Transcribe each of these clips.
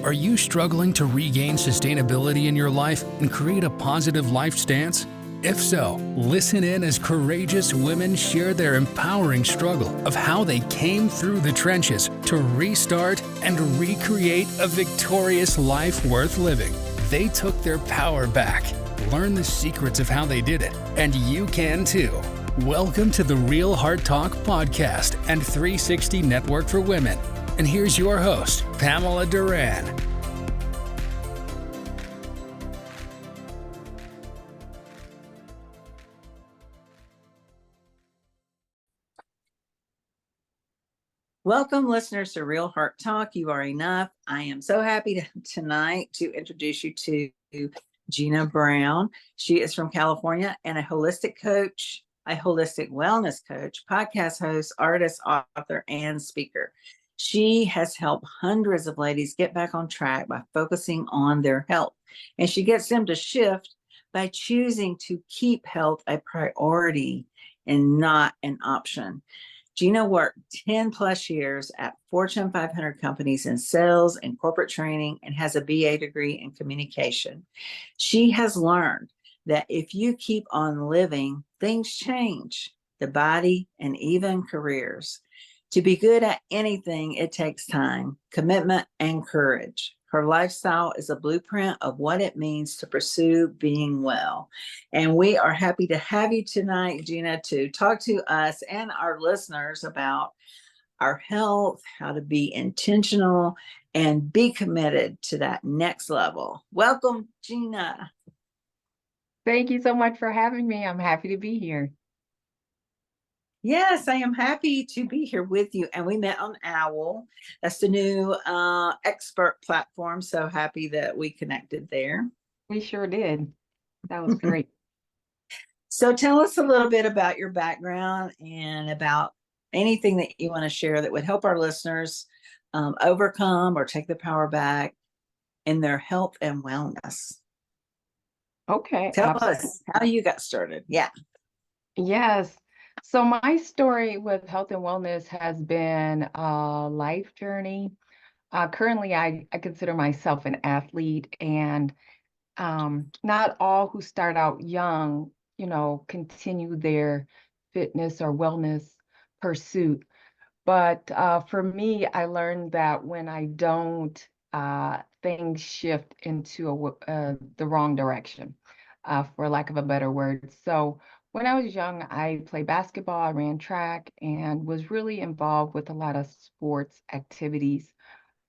Are you struggling to regain sustainability in your life and create a positive life stance? If so, listen in as courageous women share their empowering struggle of how they came through the trenches to restart and recreate a victorious life worth living. They took their power back. Learn the secrets of how they did it, and you can too. Welcome to the Real Heart Talk podcast and 360 Network for Women. And here's your host, Pamela Duran. Welcome, listeners, to Real Heart Talk. You are enough. I am so happy tonight to introduce you to Jeanna Brown. She is from California and a holistic coach, a holistic wellness coach, podcast host, artist, author, and speaker. She has helped hundreds of ladies get back on track by focusing on their health, and she gets them to shift by choosing to keep health a priority and not an option. Jeanna worked 10 plus years at Fortune 500 companies in sales and corporate training and has a BA degree in communication. She has learned that if you keep on living, things change, the body and even careers. To be good at anything, it takes time, commitment, and courage. Her lifestyle is a blueprint of what it means to pursue being well. And we are happy to have you tonight, Jeanna, to talk to us and our listeners about our health, how to be intentional, and be committed to that next level. Welcome, Jeanna. Thank you so much for having me. I'm happy to be here. Yes, I am happy to be here with you. And we met on Owl. That's the new expert platform. So happy that we connected there. We sure did. That was great. So tell us a little bit about your background and about anything that you want to share that would help our listeners overcome or take the power back in their health and wellness. Okay. Tell Absolutely. us how you got started. Yeah. Yes. So my story with health and wellness has been a life journey. Currently, I consider myself an athlete, and not all who start out young, continue their fitness or wellness pursuit. But for me, I learned that when I don't, things shift into the wrong direction, for lack of a better word. So when I was young, I played basketball, I ran track, and was really involved with a lot of sports activities.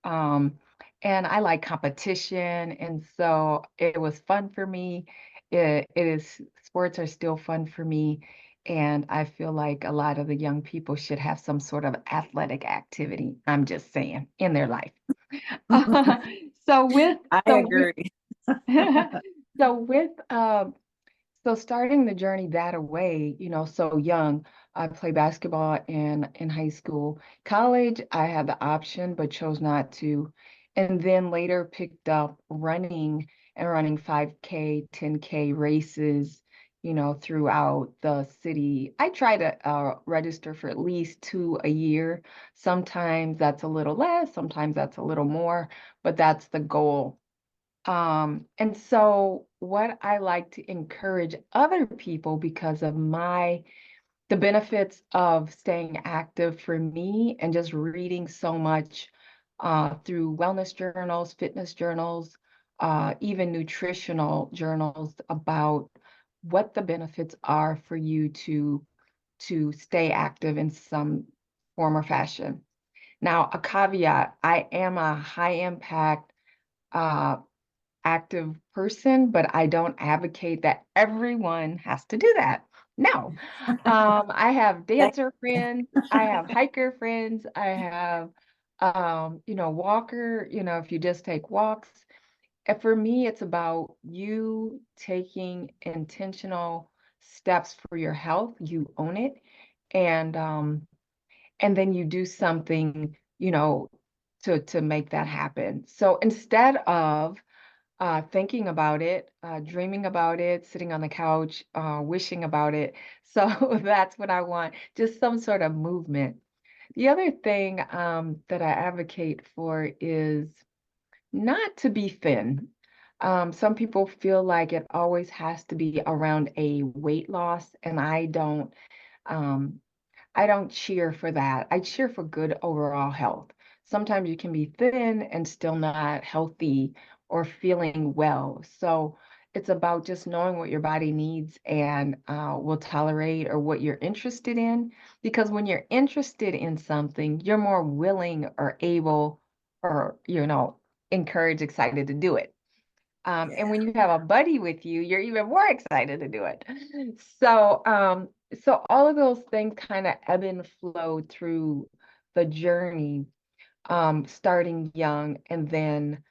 Um, and I like competition, and so it was fun for me. Sports are still fun for me. And I feel like a lot of the young people should have some sort of athletic activity, I'm just saying, in their life. So with I so with agree. so with so starting the journey that way, so young, I played basketball in high school. College, I had the option but chose not to. And then later picked up running and running 5K, 10K races, throughout the city. I try to register for at least 2 a year. Sometimes that's a little less, sometimes that's a little more, but that's the goal. And so what I like to encourage other people, because of the benefits of staying active for me and just reading so much through wellness journals, fitness journals, even nutritional journals, about what the benefits are for you to stay active in some form or fashion. Now, a caveat, I am a high impact uh, active person, but I don't advocate that everyone has to do that. No. I have dancer friends, I have hiker friends, I have walker, if you just take walks. And for me, it's about you taking intentional steps for your health. You own it, and then you do something, to make that happen. So instead of thinking about it, dreaming about it, sitting on the couch, wishing about it. So that's what I want, just some sort of movement. The other thing that I advocate for is not to be thin. Some people feel like it always has to be around a weight loss, and um, I don't cheer for that. I cheer for good overall health. Sometimes you can be thin and still not healthy or feeling well. So it's about just knowing what your body needs and will tolerate, or what you're interested in. Because when you're interested in something, you're more willing or able, or, encouraged, excited to do it. And when you have a buddy with you, you're even more excited to do it. So all of those things kind of ebb and flow through the journey, starting young and then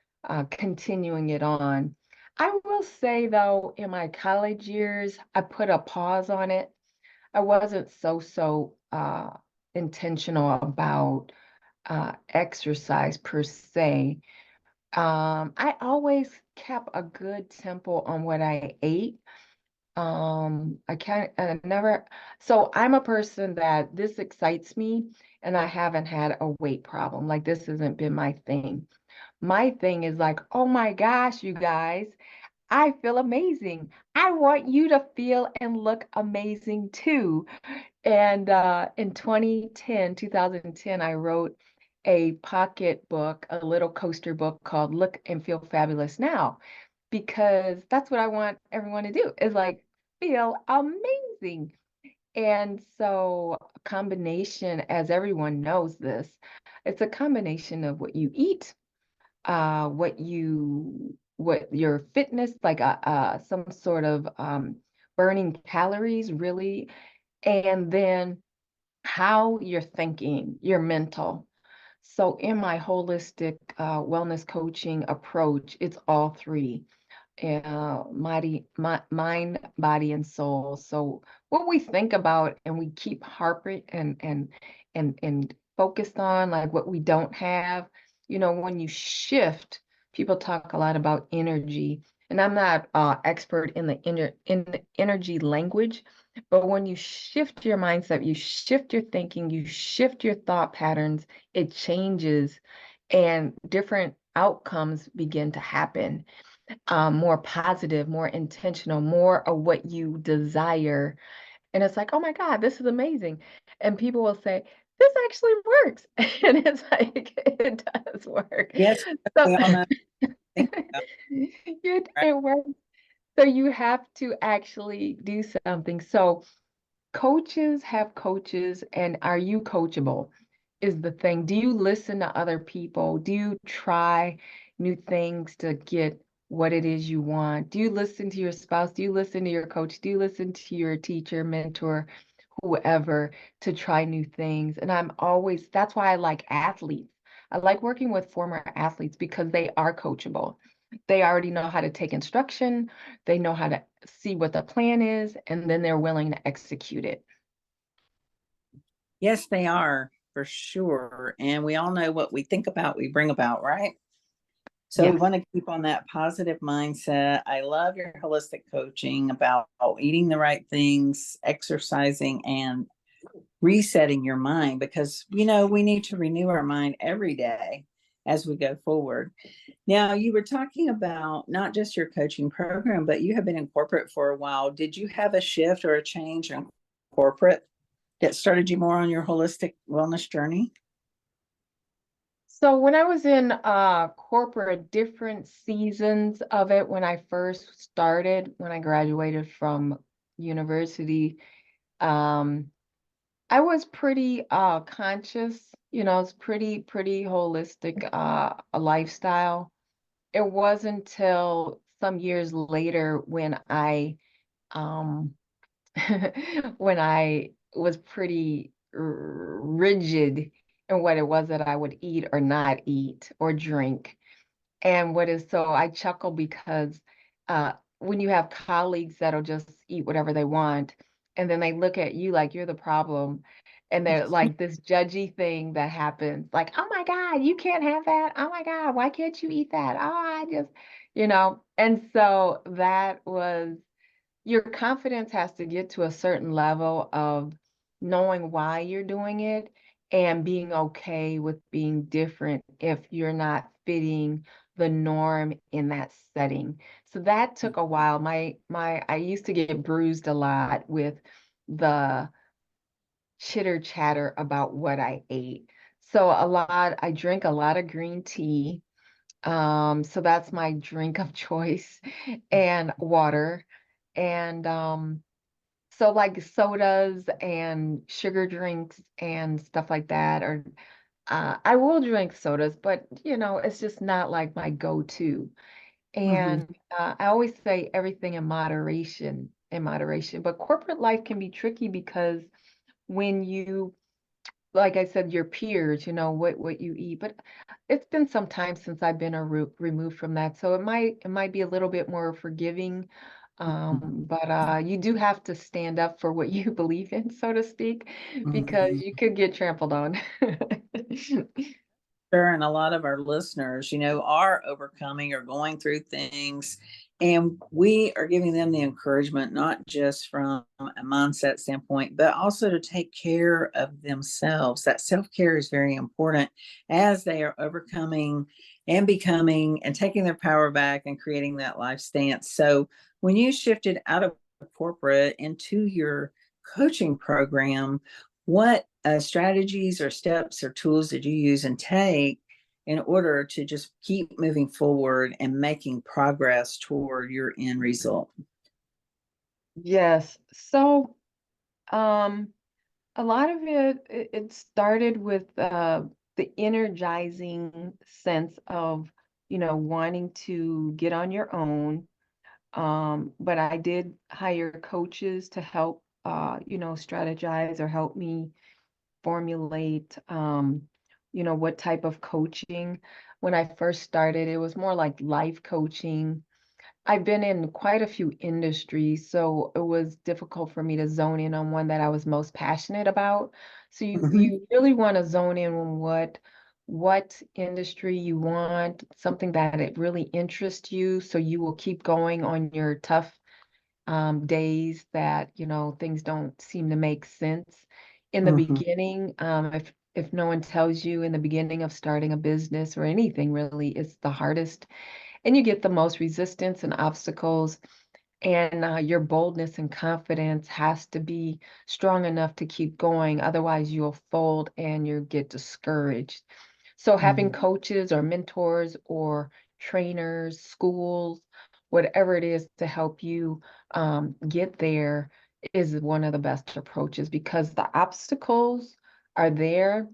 continuing it on. I will say though, in my college years, I put a pause on it. I wasn't so intentional about exercise per se. I always kept a good tempo on what I ate. I never, so I'm a person that this excites me, and I haven't had a weight problem. Like, this hasn't been my thing. My thing is like, oh my gosh, you guys, I feel amazing. I want you to feel and look amazing too. And in 2010, I wrote a pocket book, a little coaster book called Look and Feel Fabulous Now, because that's what I want everyone to do, is like feel amazing. And so, a combination, as everyone knows this, it's a combination of what you eat, what your fitness, like some sort of burning calories, really, and then how you're thinking, your mental. So in my holistic wellness coaching approach, it's all three, mind, body, and soul. So what we think about and we keep harping and focused on, like what we don't have, when you shift, people talk a lot about energy, and I'm not expert in the energy language, but when you shift your mindset, you shift your thinking, you shift your thought patterns, it changes, and different outcomes begin to happen, more positive, more intentional, more of what you desire. And it's like, oh my God, this is amazing. And people will say, this actually works. And it's like, it does work. Yes, So we all know. Think about it. it works. So you have to actually do something. So coaches have coaches, and are you coachable is the thing. Do you listen to other people? Do you try new things to get what it is you want? Do you listen to your spouse? Do you listen to your coach? Do you listen to your teacher, mentor, whoever, to try new things? And that's why I like athletes. I like working with former athletes because they are coachable. They already know how to take instruction, they know how to see what the plan is, and then they're willing to execute it. Yes, they are for sure. And we all know what we think about, we bring about, right? So we Yes. want to keep on that positive mindset. I love your holistic coaching about eating the right things, exercising, and resetting your mind, because we need to renew our mind every day as we go forward. Now, you were talking about not just your coaching program, but you have been in corporate for a while. Did you have a shift or a change in corporate that started you more on your holistic wellness journey? So when I was in corporate, different seasons of it, when I first started, when I graduated from university, um, I was pretty conscious, it's pretty holistic a lifestyle. It wasn't until some years later when I um when I was pretty rigid in what it was that I would eat or not eat or drink. And I chuckle because when you have colleagues that'll just eat whatever they want, and then they look at you like you're the problem, and they're like this judgy thing that happens, like, oh my God, you can't have that. Oh my God, why can't you eat that? Oh, and so that was your confidence has to get to a certain level of knowing why you're doing it and being okay with being different if you're not fitting the norm in that setting. So that took a while. I used to get bruised a lot with the chitter chatter about what I ate. So I drink a lot of green tea. So that's my drink of choice, and water. And so like sodas and sugar drinks and stuff like that, or I will drink sodas, but it's just not like my go-to. Mhm. And I always say everything in moderation. But corporate life can be tricky because when you, like I said, your peers, what you eat. But it's been some time since I've been removed from that, so it might be a little bit more forgiving. But you do have to stand up for what you believe in, so to speak, because Mhm. you could get trampled on. Sure, and a lot of our listeners, are overcoming or going through things, and we are giving them the encouragement, not just from a mindset standpoint, but also to take care of themselves. That self-care is very important as they are overcoming and becoming and taking their power back and creating that life stance. So when you shifted out of corporate into your coaching program, what strategies or steps or tools did you use and take in order to just keep moving forward and making progress toward your end result? Yes. So, um, a lot of it started with the energizing sense of, wanting to get on your own. But I did hire coaches to help, strategize or help me formulate, what type of coaching. When I first started, it was more like life coaching. I've been in quite a few industries, so it was difficult for me to zone in on one that I was most passionate about. So you Mhm. you really want to zone in on what industry you want, something that it really interests you, so you will keep going on your tough days that things don't seem to make sense. In the Mhm. beginning, if no one tells you in the beginning of starting a business or anything really, it's the hardest, and you get the most resistance and obstacles, and your boldness and confidence has to be strong enough to keep going. Otherwise, you'll fold and you get discouraged. So having Mhm. coaches or mentors or trainers, schools, whatever it is to help you get there is one of the best approaches, because the obstacles are there.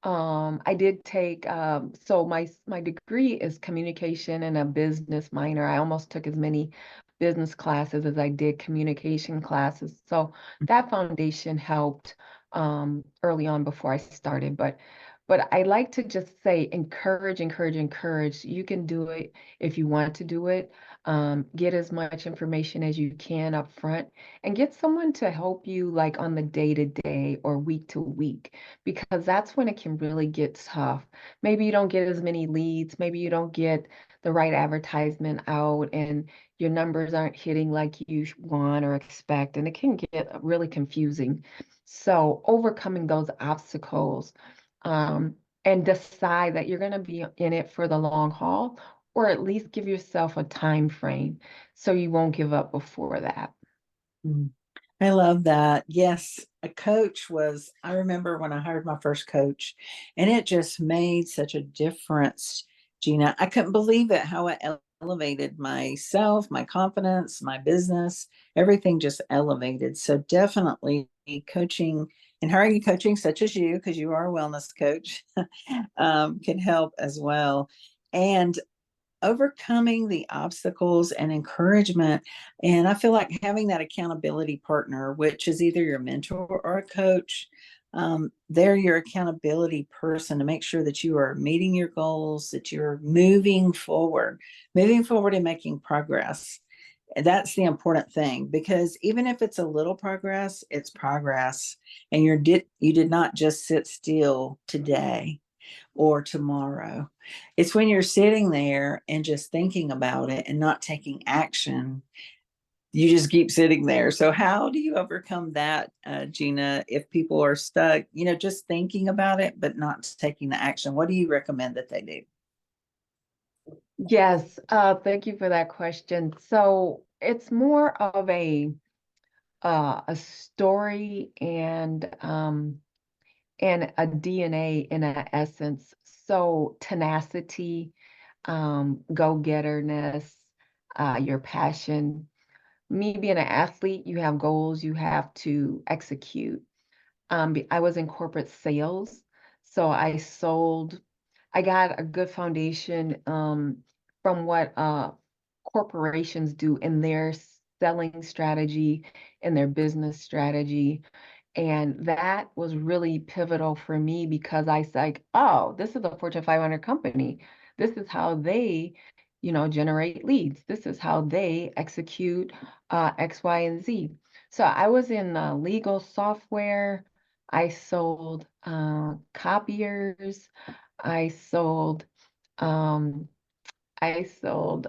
I did take so my degree is communication and a business minor. I almost took as many business classes as I did communication classes. So that foundation helped early on before I started. But I like to just say encourage, encourage, encourage. You can do it if you want to do it. Get as much information as you can up front, and get someone to help you like on the day to day or week to week, because that's when it can really get tough. Maybe you don't get as many leads, maybe you don't get the right advertisement out, and your numbers aren't hitting like you want or expect, and it can get really confusing. So, overcoming those obstacles, um, and decide that you're going to be in it for the long haul, or at least give yourself a time frame so you won't give up before that. Mhm. I love that. Yes, a coach I remember when I hired my first coach, and it just made such a difference, Gina. I couldn't believe it how it elevated myself, my confidence, my business, everything just elevated. So definitely coaching and hiring a coaching such as you, because you are a wellness coach, can help as well. And overcoming the obstacles and encouragement. And I feel like having that accountability partner, which is either your mentor or a coach, they're your accountability person to make sure that you are meeting your goals, that you're moving forward and making progress. That's the important thing, because even if it's a little progress, it's progress. And you did not just sit still today or tomorrow. It's when you're sitting there and just thinking about it and not taking action, you just keep sitting there. So, how do you overcome that, Gina, if people are stuck, just thinking about it, but not taking the action? What do you recommend that they do? Yes, thank you for that question. So it's more of a story and a DNA in an essence. So tenacity, go-getterness, your passion. Me being an athlete, you have goals you have to execute. I was in corporate sales, so I got a good foundation from what corporations do in their selling strategy and their business strategy. And that was really pivotal for me because I was like, oh, this is a Fortune 500 company. This is how they, generate leads. This is how they execute X, Y, and Z. So I was in legal software. I sold copiers. I sold um, I sold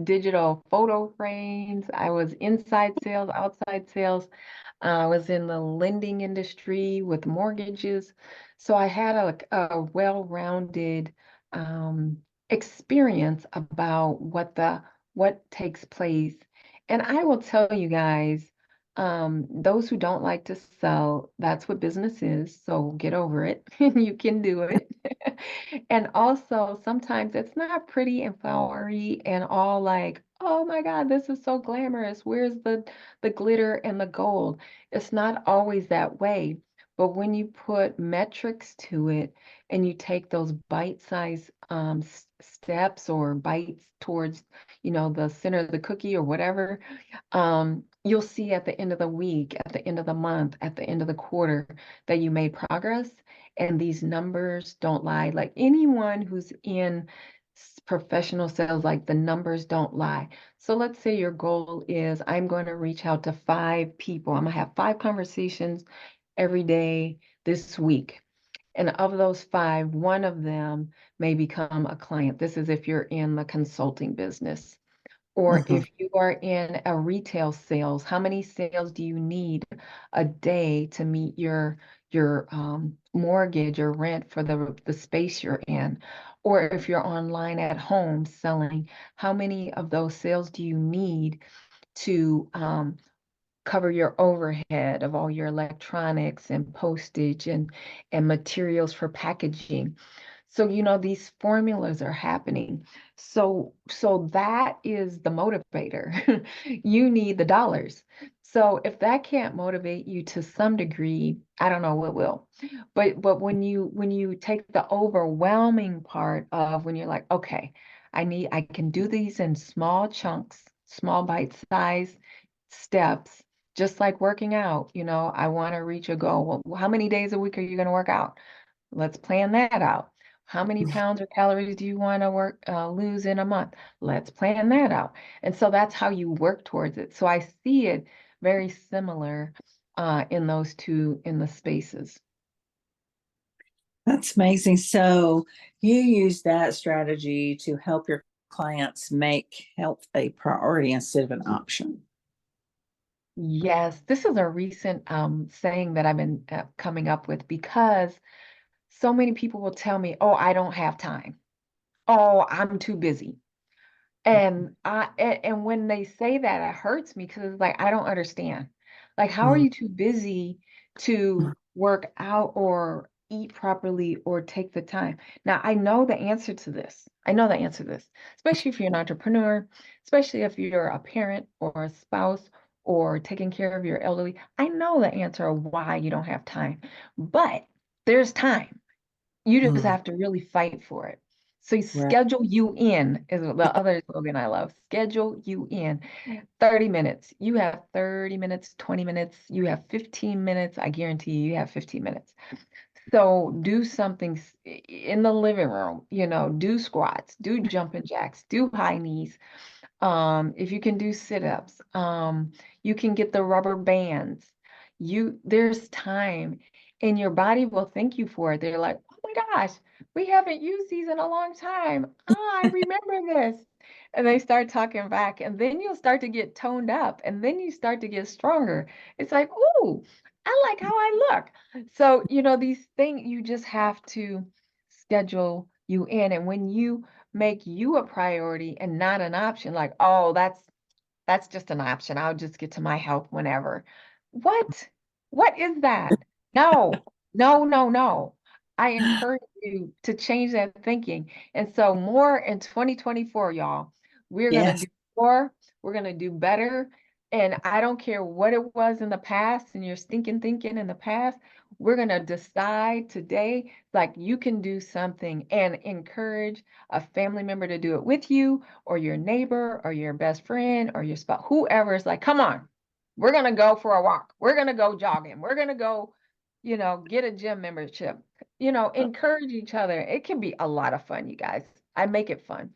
digital photo frames. I was inside sales, outside sales. I was in the lending industry with mortgages. So I had a well-rounded experience about what takes place. And I will tell you guys, those who don't like to sell, that's what business is. So get over it. You can do it. And also, sometimes it's not pretty and flowery and all like, oh my God, this is so glamorous. Where's the glitter and the gold? It's not always that way. But when you put metrics to it and you take those bite-sized steps or bites towards, the center of the cookie or whatever, you'll see at the end of the week, at the end of the month, at the end of the quarter that you made progress. And these numbers don't lie. Like anyone who's in professional sales, like the numbers don't lie. So let's say your goal is I'm going to reach out to 5 people. I'm going to have 5 conversations every day this week. And of those 5, one of them may become a client. This is if you're in the consulting business. Or Mhm. if you are in a retail sales, how many sales do you need a day to meet your mortgage or rent for the space you're in? Or if you're online at home selling, how many of those sales do you need to cover your overhead of all your electronics and postage and materials for packaging? So, these formulas are happening. So that is the motivator. You need the dollars. So if that can't motivate you to some degree, I don't know what will. But when you take the overwhelming part of when you're like, okay, I can do these in small chunks, small bite size steps, just like working out. I want to reach a goal. Well, how many days a week are you going to work out? Let's plan that out. How many pounds or calories do you want to lose in a month? Let's plan that out. And so that's how you work towards it. So I see it very similar in those two in the spaces. That's amazing. So you use that strategy to help your clients make health a priority instead of an option. Yes, this is a recent saying that I've been coming up with because so many people will tell me, "Oh, I don't have time. Oh, I'm too busy." And when they say that, it hurts me because it's like I don't understand. Like, how are Mhm. you too busy to work out or eat properly or take the time? Now, I know the answer to this. I know the answer to this, especially if you're an entrepreneur, especially if you're a parent or a spouse or taking care of your elderly. I know the answer of why you don't have time, but there's time. You just Mm, have to really fight for it. So you right. schedule you in is the other slogan I love. Schedule you in. 30 minutes. You have 30 minutes, 20 minutes. You have 15 minutes. I guarantee you have 15 minutes. So do something in the living room, do squats, do jumping jacks, do high knees, if you can do sit-ups, you can get the rubber bands. There's time, and your body will thank you for it. They're like, oh my gosh, we haven't used these in a long time. I remember this. And they start talking back, and then you'll start to get toned up, and then you start to get stronger. It's like, ooh, I like how I look. So, these things you just have to schedule you in. And when you make you a priority and not an option, like, oh, that's just an option. I'll just get to my health whenever. What? What is that? No, no, no, no. I encourage you to change that thinking. And so more in 2024, y'all, we're going to Yes. do more. We're going to do better. And I don't care what it was in the past and you're stinking thinking in the past. We're going to decide today, like you can do something and encourage a family member to do it with you or your neighbor or your best friend or your spouse, whoever is like, come on, we're going to go for a walk. We're going to go jogging. We're going to go, get a gym membership, encourage each other. It can be a lot of fun, you guys. I make it fun.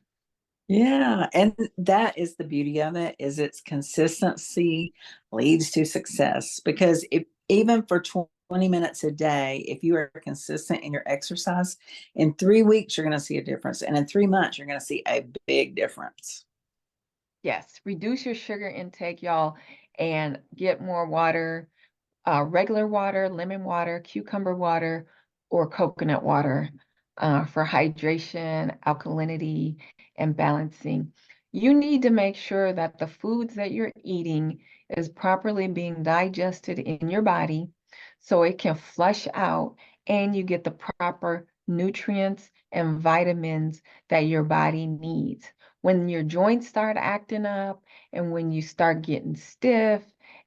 Yeah, and that is the beauty of it, is its consistency leads to success. Because if even for 20 minutes a day, if you are consistent in your exercise, in 3 weeks you're going to see a difference, and in 3 months you're going to see a big difference. Yes, reduce your sugar intake, y'all, and get more water, regular water, lemon water, cucumber water, or coconut water for hydration, alkalinity, and balancing. You need to make sure that the foods that you're eating is properly being digested in your body so it can flush out and you get the proper nutrients and vitamins that your body needs. When your joints start acting up and when you start getting stiff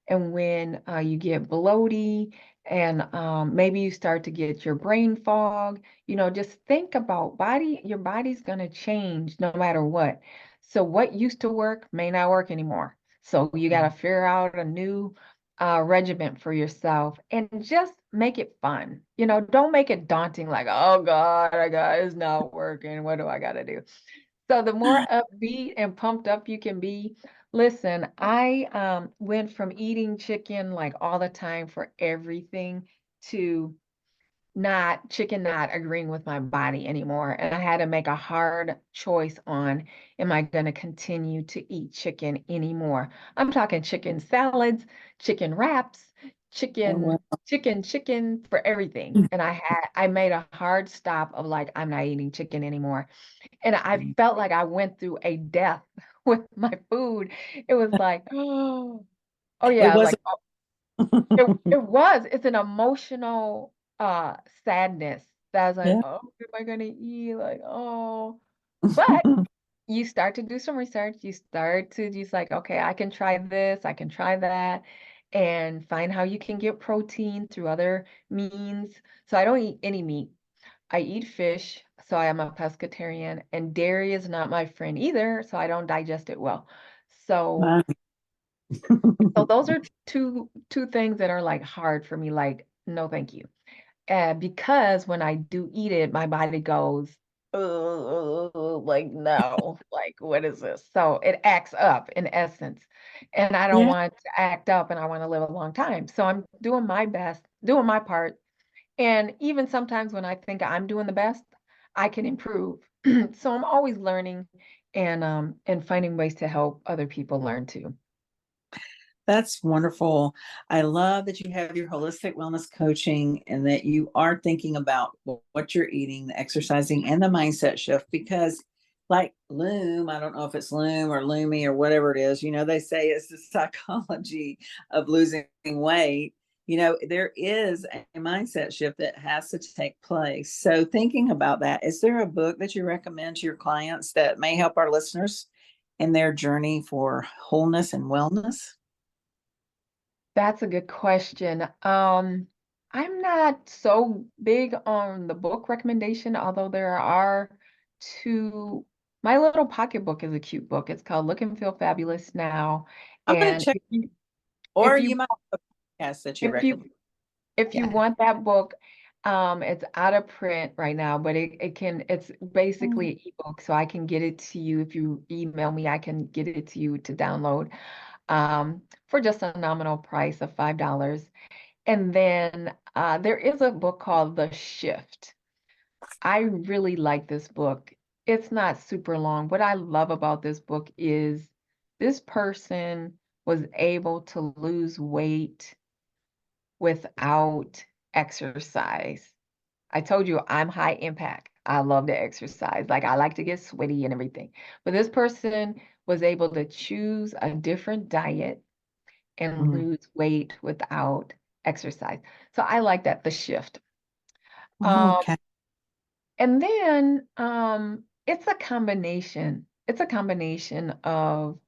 and when you get bloaty and maybe you start to get your brain fog, just think about your body's going to change no matter what. So what used to work may not work anymore. So you got to figure out a new regimen for yourself and just make it fun. Don't make it daunting like, oh God, it's not working. What do I got to do? So the more upbeat and pumped up you can be, listen, I went from eating chicken like all the time for everything to not agreeing with my body anymore. And I had to make a hard choice on, am I going to continue to eat chicken anymore? I'm talking chicken salads, chicken wraps, Oh, chicken, well. chicken for everything. And I made a hard stop of like, I'm not eating chicken anymore. And I felt like I went through a death with my food. It was like, oh It yeah, wasn't. like it's an emotional sadness that I was like, Yeah. oh, what am I gonna eat? Like, oh, but you start to do some research, you start to just like, okay, I can try this, I can try that, and find how you can get protein through other means. So I don't eat any meat. I eat fish, so I am a pescatarian, and dairy is not my friend either, so I don't digest it well. So Wow. so those are two things that are like hard for me, like, no, thank you. Because when I do eat it, my body goes, like, no, like, what is this? So it acts up in essence. And I don't Yeah. want to act up and I want to live a long time. So I'm doing my best, doing my part. And even sometimes when I think I'm doing the best, I can improve. So I'm always learning and finding ways to help other people learn too. That's wonderful. I love that you have your holistic wellness coaching and that you are thinking about what you're eating, the exercising, and the mindset shift. Because, like Loom, I don't know if it's Loom or Loomy or whatever it is, they say it's the psychology of losing weight. There is a mindset shift that has to take place. So, thinking about that, is there a book that you recommend to your clients that may help our listeners in their journey for wholeness and wellness? That's a good question. I'm not so big on the book recommendation, although there are two. My little pocketbook is a cute book. It's called Look and Feel Fabulous Now. I'm going to And check, if or you you might have a podcast that you if you recommend. if you Yeah. want that book, it's out of print right now, but it's Mm. basically an ebook, so I can get it to you. If you email me, I can get it to you to download for just a nominal price of $5. And then there is a book called The Shift. I really like this book. It's not super long. What I love about this book is this person was able to lose weight without exercise. I told you I'm high impact. I love to exercise. Like I like to get sweaty and everything. But this person was able to choose a different diet and Mm. lose weight without exercise. So I like that, the shift. Oh, Um, okay. and then it's a combination. It's a combination of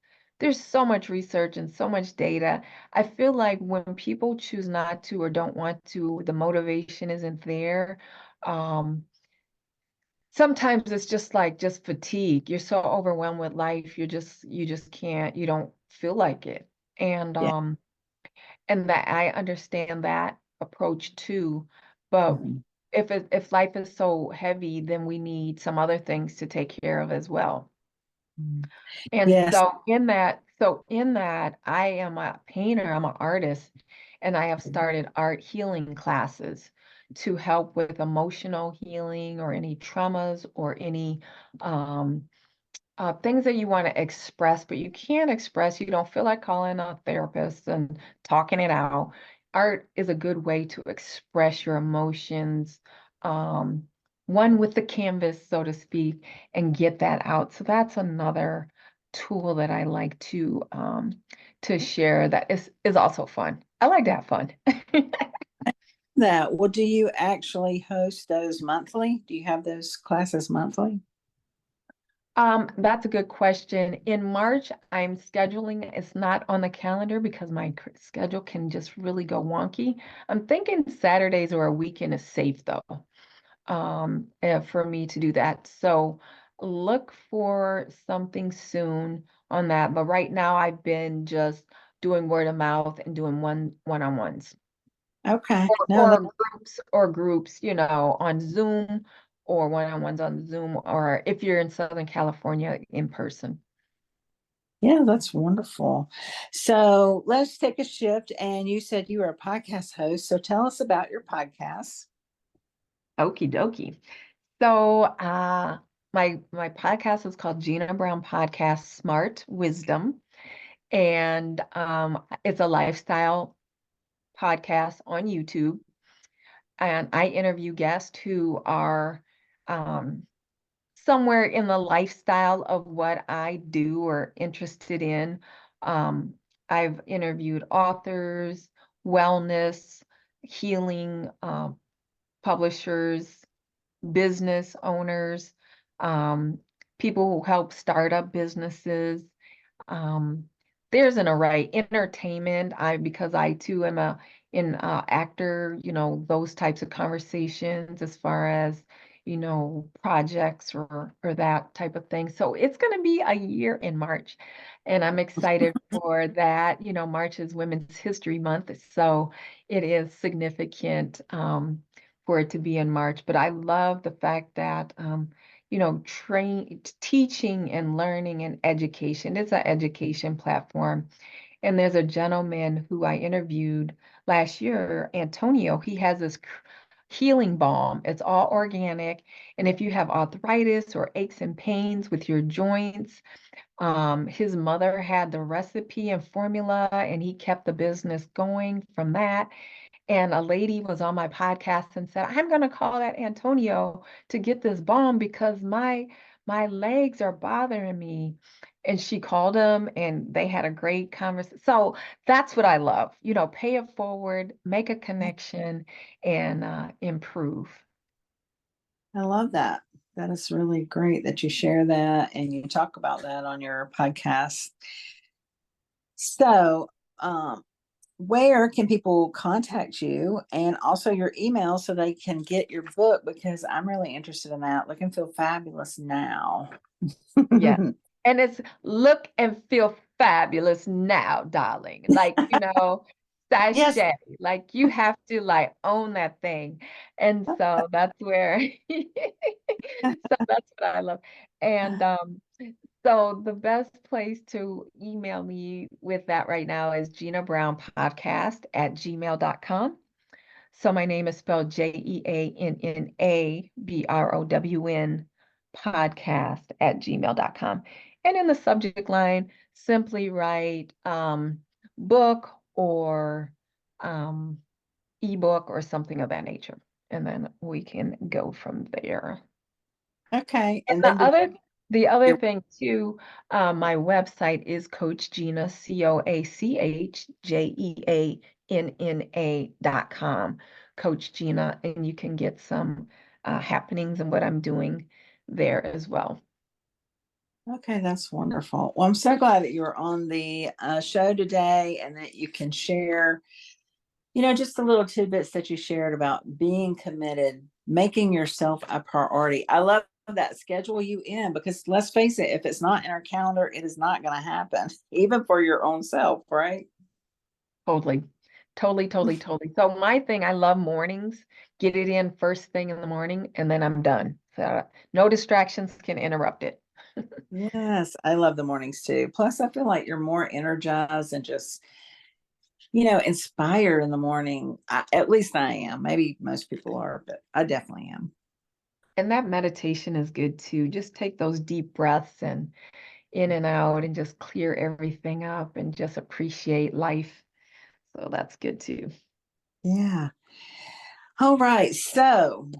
there's so much research and so much data. I feel like when people choose not to or don't want to, the motivation isn't there. Um, Sometimes it's just like just fatigue. You're so overwhelmed with life, you just can't, you don't feel like it. And Yeah. um and that I understand that approach too. But Mhm. if life is so heavy, then we need some other things to take care of as well. Mm. And Yes. so in that, I am a painter, I'm an artist, and I have started art healing classes to help with emotional healing or any traumas or any um, things that you want to express, but you can't express, you don't feel like calling a therapist and talking it out. Art is a good way to express your emotions, um, one with the canvas, so to speak, and get that out. So that's another tool that I like to share that is also fun. I like to have fun. That. Well, do you actually host those monthly? Do you have those classes monthly? That's a good question. In March, I'm scheduling, it's not on the calendar because my schedule can just really go wonky. I'm thinking Saturdays or a weekend is safe though, for me to do that. So look for something soon on that. But right now, I've been just doing word of mouth and doing one-on-ones Okay. or, No, or that, groups, on Zoom or one-on-ones on Zoom, or if you're in Southern California, in person. yeah, that's wonderful. So let's take a shift. And you said you were a podcast host. So tell us about your podcast. Okie dokie. So my podcast is called Gina Brown Podcast Smart Wisdom. And it's a lifestyle podcast on YouTube. And I interview guests who are um, somewhere in the lifestyle of what I do or interested in. Um, I've interviewed authors, wellness, healing, publishers, business owners, um, people who help start up businesses. Um, there's an array. Entertainment, because I too am a an actor, those types of conversations as far as, projects or that type of thing. So it's going to be a year in March, and I'm excited for that. March is Women's History Month, so it is significant for it to be in March. But I love the fact that teaching and learning and education. It's an education platform. And there's a gentleman who I interviewed last year, Antonio. He has this healing balm. It's all organic. And if you have arthritis or aches and pains with your joints, his mother had the recipe and formula, and he kept the business going from that. And a lady was on my podcast and said, I'm going to call that Antonio to get this balm because my legs are bothering me. And she called him and they had a great conversation. So that's what I love, pay it forward, make a connection, and improve. I love that. That is really great that you share that and you talk about that on your podcast. So, where can people contact you and also your email so they can get your book? Because I'm really interested in that. Look and Feel Fabulous Now. Yeah. And it's look and feel fabulous now, darling. Like, Yes. sachet. Like you have to like own that thing. And so that's where so that's what I love. And so the best place to email me with that right now is Gina Brown Podcast at gmail.com. So my name is spelled JeannaBrown podcast at gmail.com. And in the subject line, simply write book or um, ebook or something of that nature. And then we can go from there. Okay. And The then other your thing too, my website is Coach Jeanna, CoachJeanna.com, Coach Jeanna, and you can get some happenings and what I'm doing there as well. Okay, that's wonderful. Well, I'm so glad that you were on the show today and that you can share, just the little tidbits that you shared about being committed, making yourself a priority. I love that schedule you in because let's face it, if it's not in our calendar, it is not going to happen, even for your own self, right? Totally. Totally, totally, totally. So my thing, I love mornings. Get it in first thing in the morning, and then I'm done. So no distractions can interrupt it. Yes, I love the mornings too. Plus, I feel like you're more energized and just, inspired in the morning. At least I am. Maybe most people are, but I definitely am. And that meditation is good too. Just take those deep breaths and in and out and just clear everything up and just appreciate life. So that's good too. Yeah. All right. So,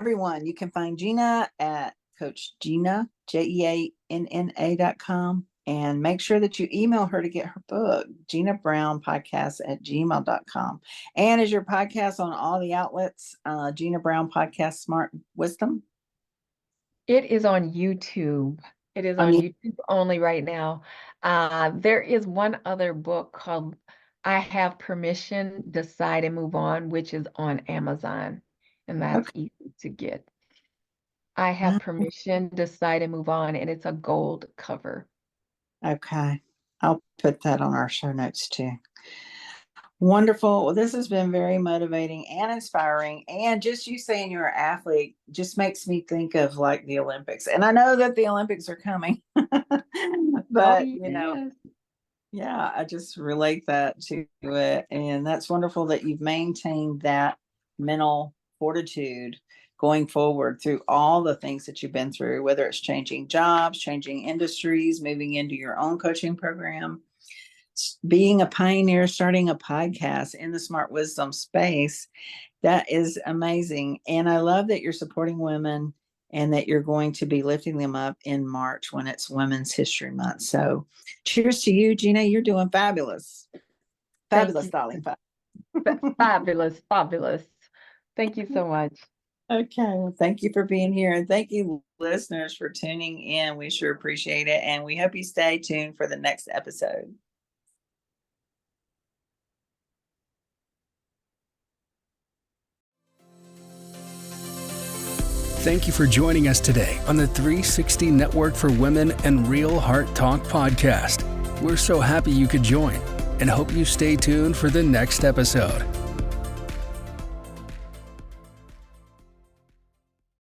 everyone, you can find Jeanna at Coach Jeanna, JEANNA.com. And make sure that you email her to get her book, Jeanna Brown Podcast at gmail.com. And is your podcast on all the outlets? Jeanna Brown Podcast Smart Wisdom? It is on YouTube. It is On on you. YouTube only right now. There is one other book called I Have Permission, Decide and Move On, which is on Amazon, and that's Okay. easy to get. I Have Permission, Decide and Move On, and it's a gold cover. Okay. I'll put that on our show notes too. Wonderful. Well, this has been very motivating and inspiring. And just you saying you're an athlete just makes me think of like the Olympics. And I know that the Olympics are coming, Oh, but yes. yeah, I just relate that to it. And that's wonderful that you've maintained that mental fortitude going forward through all the things that you've been through, whether it's changing jobs, changing industries, moving into your own coaching program, being a pioneer, starting a podcast in the smart wisdom space. That is amazing. And I love that you're supporting women and that you're going to be lifting them up in March when it's Women's History Month. So cheers to you, Jeanna. You're doing fabulous. Thank Fabulous, you. darling. Fabulous, fabulous. Thank you so much. Okay. Well, thank you for being here. And thank you, listeners, for tuning in. We sure appreciate it. And we hope you stay tuned for the next episode. Thank you for joining us today on the 360 Network for Women and Real Heart Talk podcast. We're so happy you could join and hope you stay tuned for the next episode.